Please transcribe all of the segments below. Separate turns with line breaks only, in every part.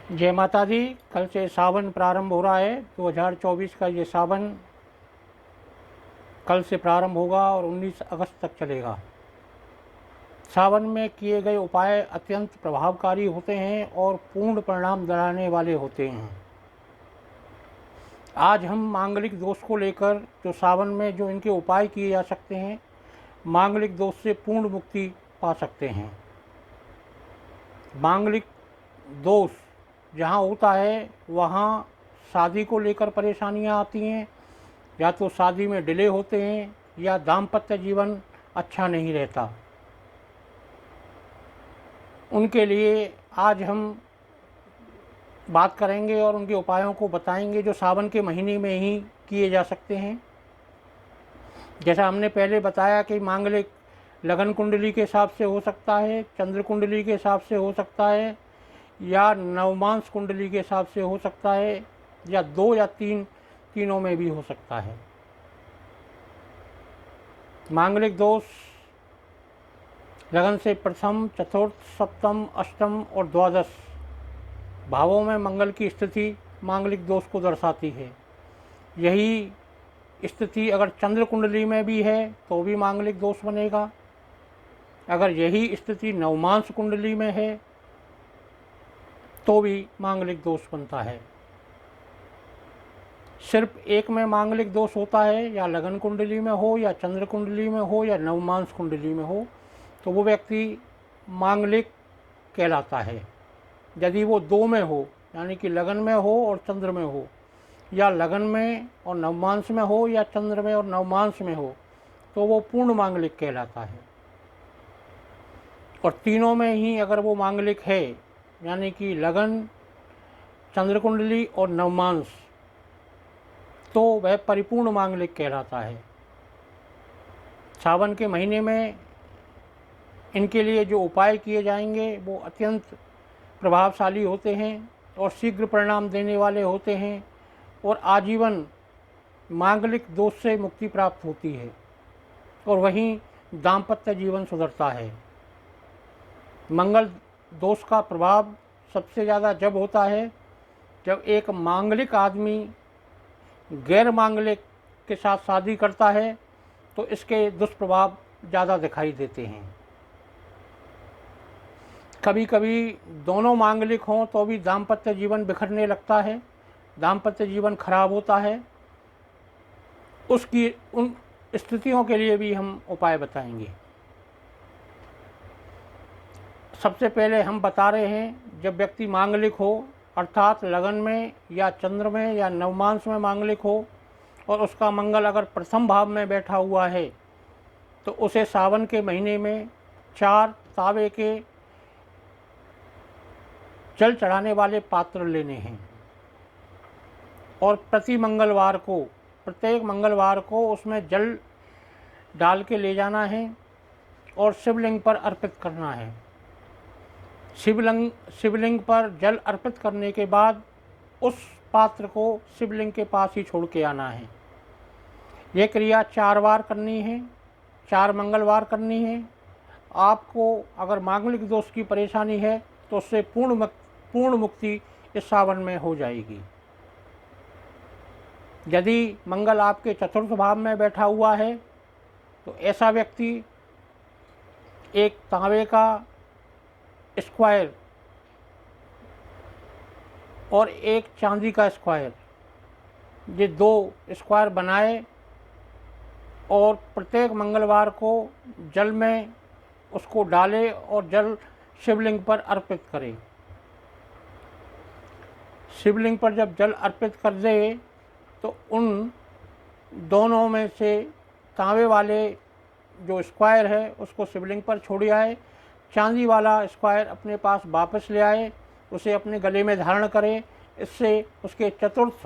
जय माता दी। कल से सावन प्रारंभ हो रहा है। 2024 का ये सावन कल से प्रारंभ होगा और 19 अगस्त तक चलेगा। सावन में किए गए उपाय अत्यंत प्रभावकारी होते हैं और पूर्ण परिणाम दिलाने वाले होते हैं। आज हम मांगलिक दोष को लेकर जो सावन में जो इनके उपाय किए जा सकते हैं, मांगलिक दोष से पूर्ण मुक्ति पा सकते हैं। मांगलिक दोष जहाँ होता है वहाँ शादी को लेकर परेशानियाँ आती हैं, या तो शादी में डिले होते हैं या दाम्पत्य जीवन अच्छा नहीं रहता। उनके लिए आज हम बात करेंगे और उनके उपायों को बताएंगे जो सावन के महीने में ही किए जा सकते हैं। जैसा हमने पहले बताया कि मांगलिक लगन कुंडली के हिसाब से हो सकता है, चंद्र कुंडली के हिसाब से हो सकता है, या नवमांस कुंडली के हिसाब से हो सकता है, या दो या तीनों में भी हो सकता है। मांगलिक दोष लगन से प्रथम, चतुर्थ, सप्तम, अष्टम और द्वादश भावों में मंगल की स्थिति मांगलिक दोष को दर्शाती है। यही स्थिति अगर चंद्र कुंडली में भी है तो भी मांगलिक दोष बनेगा। अगर यही स्थिति नवमांस कुंडली में है तो भी मांगलिक दोष बनता है। सिर्फ एक में मांगलिक दोष होता है, या लगन कुंडली में हो, या चंद्र कुंडली में हो, या नवमांस कुंडली में हो, तो वो व्यक्ति मांगलिक कहलाता है। यदि वो दो में हो, यानी कि लगन में हो और चंद्र में हो, या लगन में और नवमांस में हो, या चंद्र में और नवमांस में हो, तो वो पूर्ण मांगलिक कहलाता है। और तीनों में ही अगर वो मांगलिक है, यानी कि लगन, चंद्र कुंडली और नवमांस, तो वह परिपूर्ण मांगलिक कहलाता है। सावन के महीने में इनके लिए जो उपाय किए जाएंगे वो अत्यंत प्रभावशाली होते हैं और शीघ्र परिणाम देने वाले होते हैं, और आजीवन मांगलिक दोष से मुक्ति प्राप्त होती है, और वहीं दाम्पत्य जीवन सुधरता है। मंगल दोष का प्रभाव सबसे ज़्यादा जब होता है जब एक मांगलिक आदमी गैर मांगलिक के साथ शादी करता है, तो इसके दुष्प्रभाव ज़्यादा दिखाई देते हैं। कभी कभी दोनों मांगलिक हों तो भी दाम्पत्य जीवन बिखरने लगता है, दाम्पत्य जीवन खराब होता है। उसकी उन स्थितियों के लिए भी हम उपाय बताएंगे। सबसे पहले हम बता रहे हैं, जब व्यक्ति मांगलिक हो, अर्थात लगन में या चंद्र में या नवमांस में मांगलिक हो, और उसका मंगल अगर प्रथम भाव में बैठा हुआ है, तो उसे सावन के महीने में 4 तांबे के जल चढ़ाने वाले पात्र लेने हैं, और प्रत्येक मंगलवार को उसमें जल डाल के ले जाना है और शिवलिंग पर अर्पित करना है। शिवलिंग पर जल अर्पित करने के बाद उस पात्र को शिवलिंग के पास ही छोड़ के आना है। यह क्रिया 4 बार करनी है, 4 मंगलवार करनी है। आपको अगर मांगलिक दोष की परेशानी है तो उससे पूर्ण मुक्ति इस सावन में हो जाएगी। यदि मंगल आपके चतुर्थ भाव में बैठा हुआ है तो ऐसा व्यक्ति एक तांबे का स्क्वायर और एक चांदी का स्क्वायर, ये 2 स्क्वायर बनाए और प्रत्येक मंगलवार को जल में उसको डाले और जल शिवलिंग पर अर्पित करे। शिवलिंग पर जब जल अर्पित कर दे तो उन दोनों में से तांबे वाले जो स्क्वायर है उसको शिवलिंग पर छोड़ आए, चांदी वाला स्क्वायर अपने पास वापस ले आए, उसे अपने गले में धारण करे। इससे उसके चतुर्थ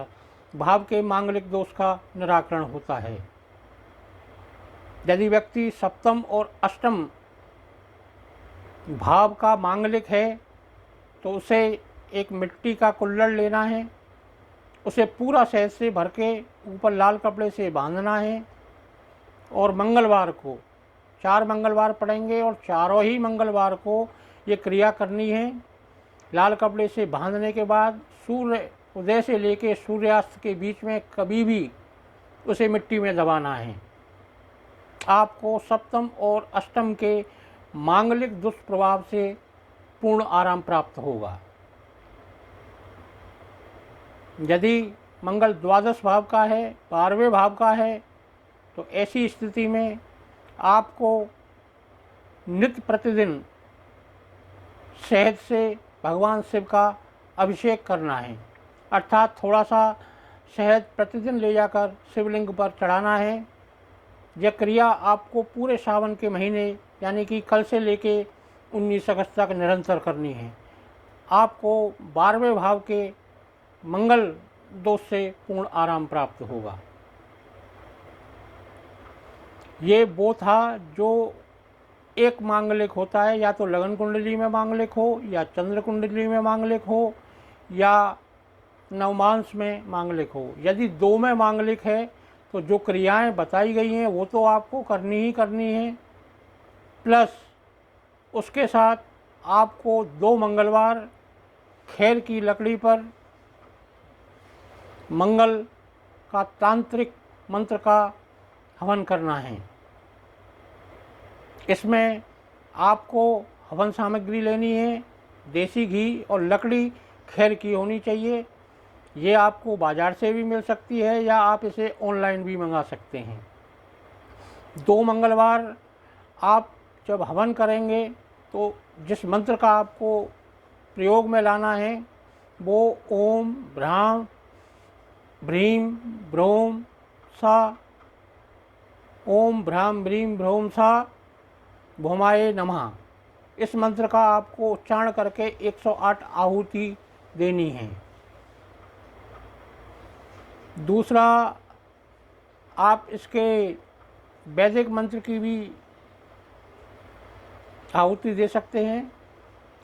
भाव के मांगलिक दोष का निराकरण होता है। यदि व्यक्ति सप्तम और अष्टम भाव का मांगलिक है तो उसे एक मिट्टी का कुल्हड़ लेना है, उसे पूरा शहद से भर के ऊपर लाल कपड़े से बांधना है, और मंगलवार को 4 मंगलवार पड़ेंगे और चारों ही मंगलवार को ये क्रिया करनी है। लाल कपड़े से बांधने के बाद सूर्य उदय से लेकर सूर्यास्त के बीच में कभी भी उसे मिट्टी में दबाना है। आपको सप्तम और अष्टम के मांगलिक दुष्प्रभाव से पूर्ण आराम प्राप्त होगा। यदि मंगल द्वादश भाव का है, 12वें भाव का है, तो ऐसी स्थिति में आपको नित्य प्रतिदिन शहद से भगवान शिव का अभिषेक करना है, अर्थात थोड़ा सा शहद प्रतिदिन ले जाकर शिवलिंग पर चढ़ाना है। यह क्रिया आपको पूरे सावन के महीने यानी कि कल से लेके 19 अगस्त तक निरंतर करनी है। आपको 12वें भाव के मंगल दोष से पूर्ण आराम प्राप्त होगा। ये वो था जो एक मांगलिक होता है, या तो लगन कुंडली में मांगलिक हो, या चंद्र कुंडली में मांगलिक हो, या नवमांश में मांगलिक हो। यदि 2 में मांगलिक है तो जो क्रियाएं बताई गई हैं वो तो आपको करनी ही करनी है, प्लस उसके साथ आपको 2 मंगलवार खैर की लकड़ी पर मंगल का तांत्रिक मंत्र का हवन करना है। इसमें आपको हवन सामग्री लेनी है, देसी घी और लकड़ी खैर की होनी चाहिए। ये आपको बाज़ार से भी मिल सकती है या आप इसे ऑनलाइन भी मंगा सकते हैं। 2 मंगलवार आप जब हवन करेंगे तो जिस मंत्र का आपको प्रयोग में लाना है वो ओम भ्राम भ्रीम भ्रोम सा, ओम भ्राम भ्रीम भ्रोम सा भौमाय नमः, इस मंत्र का आपको उच्चारण करके 108 आहुति देनी है। दूसरा, आप इसके वैदिक मंत्र की भी आहुति दे सकते हैं।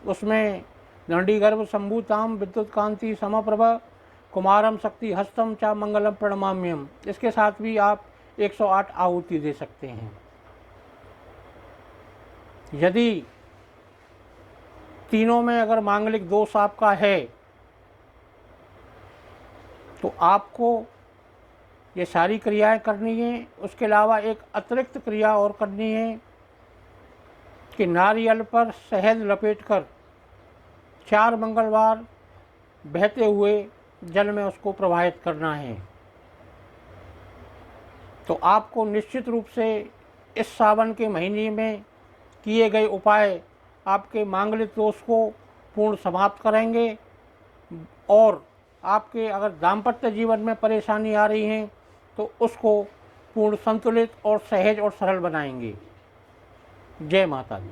उसमें दंडीगर्भ शंभुताम विद्युत कांति समप्रभ कुमारम शक्ति हस्तम चा मंगलम प्रणमाम्यम, इसके साथ भी आप 108 आहुति दे सकते हैं। यदि तीनों में अगर मांगलिक दोष आपका है तो आपको ये सारी क्रियाएं करनी है। उसके अलावा एक अतिरिक्त क्रिया और करनी है कि नारियल पर शहद लपेटकर 4 मंगलवार बहते हुए जल में उसको प्रवाहित करना है। तो आपको निश्चित रूप से इस सावन के महीने में किए गए उपाय आपके मांगलिक दोष को पूर्ण समाप्त करेंगे, और आपके अगर दाम्पत्य जीवन में परेशानी आ रही है तो उसको पूर्ण संतुलित और सहज और सरल बनाएंगे। जय माता दी।